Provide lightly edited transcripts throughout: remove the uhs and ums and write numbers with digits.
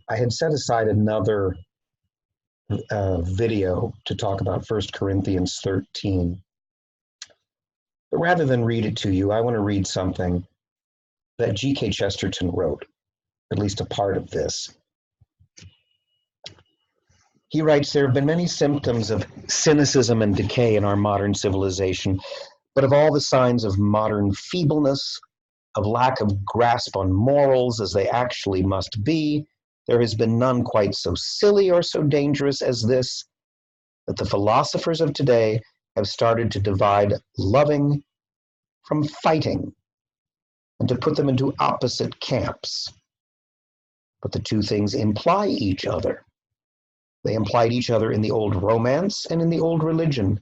I had set aside another video to talk about 1 Corinthians 13. But rather than read it to you, I want to read something that G.K. Chesterton wrote, at least a part of this. He writes, "There have been many symptoms of cynicism and decay in our modern civilization, but of all the signs of modern feebleness, of lack of grasp on morals as they actually must be, there has been none quite so silly or so dangerous as this, that the philosophers of today have started to divide loving from fighting and to put them into opposite camps. But the two things imply each other. They implied each other in the old romance and in the old religion,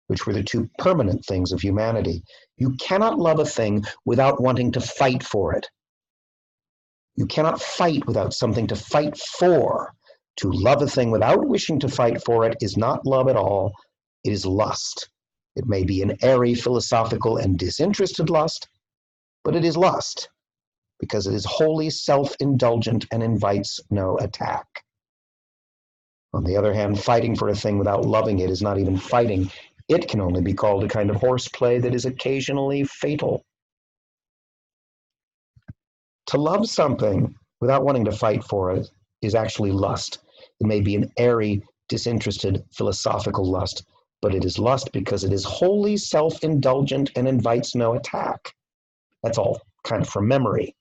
which were the two permanent things of humanity. You cannot love a thing without wanting to fight for it. You cannot fight without something to fight for. To love a thing without wishing to fight for it is not love at all. It is lust. It may be an airy, philosophical, and disinterested lust, but it is lust, because it is wholly self-indulgent and invites no attack. On the other hand, fighting for a thing without loving it is not even fighting. It can only be called a kind of horseplay that is occasionally fatal. To love something without wanting to fight for it is actually lust. It may be an airy, disinterested, philosophical lust, but it is lust because it is wholly self-indulgent and invites no attack. That's all kind of from memory,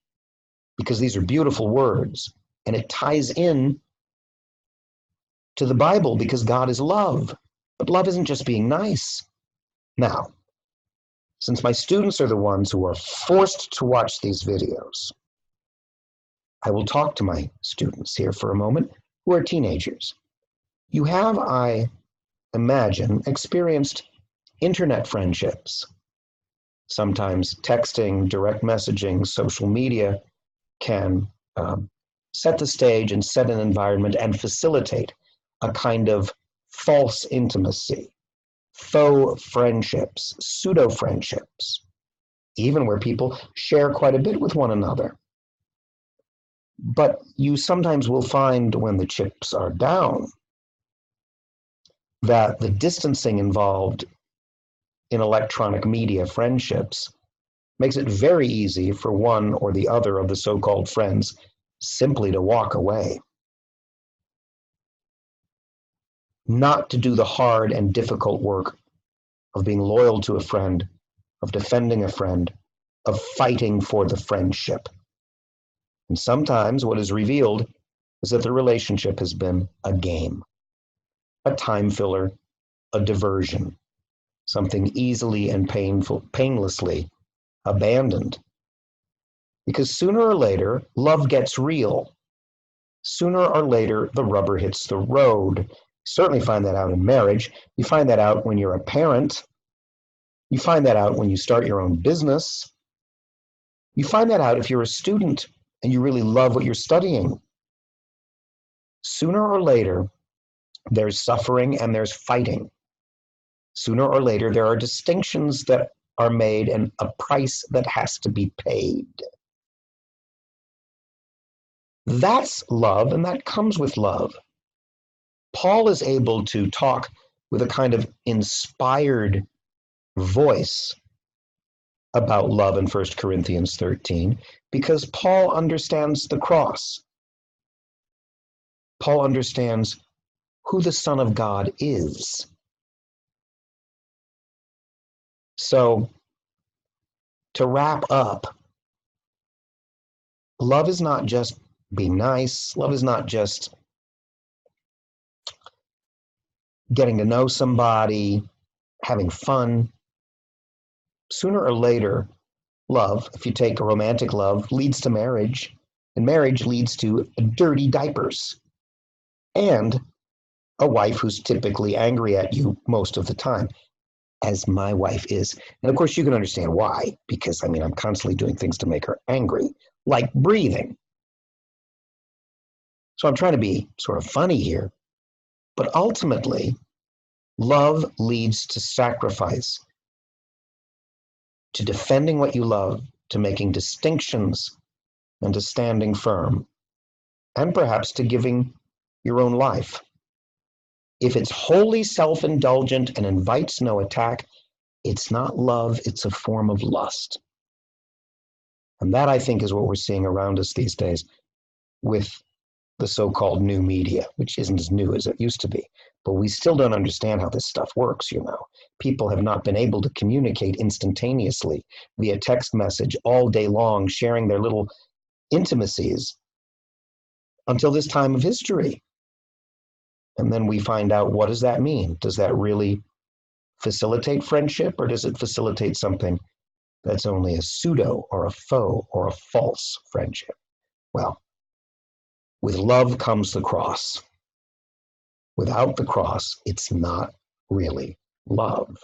because these are beautiful words, and it ties in to the Bible because God is love. But love isn't just being nice. Now, since my students are the ones who are forced to watch these videos, I will talk to my students here for a moment who are teenagers. You have, I imagine, experienced internet friendships. Sometimes texting, direct messaging, social media can set the stage and set an environment and facilitate a kind of false intimacy, faux friendships, pseudo friendships, even where people share quite a bit with one another. But you sometimes will find when the chips are down that the distancing involved in electronic media friendships makes it very easy for one or the other of the so-called friends simply to walk away. Not to do the hard and difficult work of being loyal to a friend, of defending a friend, of fighting for the friendship. And sometimes what is revealed is that the relationship has been a game, a time filler, a diversion, something easily and painlessly abandoned. Because sooner or later, love gets real. Sooner or later, the rubber hits the road. You certainly find that out in marriage. You find that out when you're a parent. You find that out when you start your own business. You find that out if you're a student and you really love what you're studying. Sooner or later, there's suffering and there's fighting. Sooner or later, there are distinctions that are made and a price that has to be paid. That's love, and that comes with love. Paul is able to talk with a kind of inspired voice about love in 1 Corinthians 13 because Paul understands the cross. Paul understands who the Son of God is. So, to wrap up, love is not just being nice. Love is not just getting to know somebody, having fun. Sooner or later, love, if you take a romantic love, leads to marriage, and marriage leads to dirty diapers and a wife who's typically angry at you most of the time, as my wife is. And of course, you can understand why, because I'm constantly doing things to make her angry, like breathing. So I'm trying to be sort of funny here, but ultimately, love leads to sacrifice, to defending what you love, to making distinctions, and to standing firm. and perhaps to giving your own life. If it's wholly self-indulgent and invites no attack, it's not love, it's a form of lust. And that, I think, is what we're seeing around us these days with the so-called new media, which isn't as new as it used to be. But we still don't understand how this stuff works, you know. People have not been able to communicate instantaneously via text message all day long, sharing their little intimacies until this time of history. And then we find out, what does that mean? Does that really facilitate friendship, or does it facilitate something that's only a pseudo or a faux or a false friendship? Well, with love comes the cross. Without the cross, it's not really love.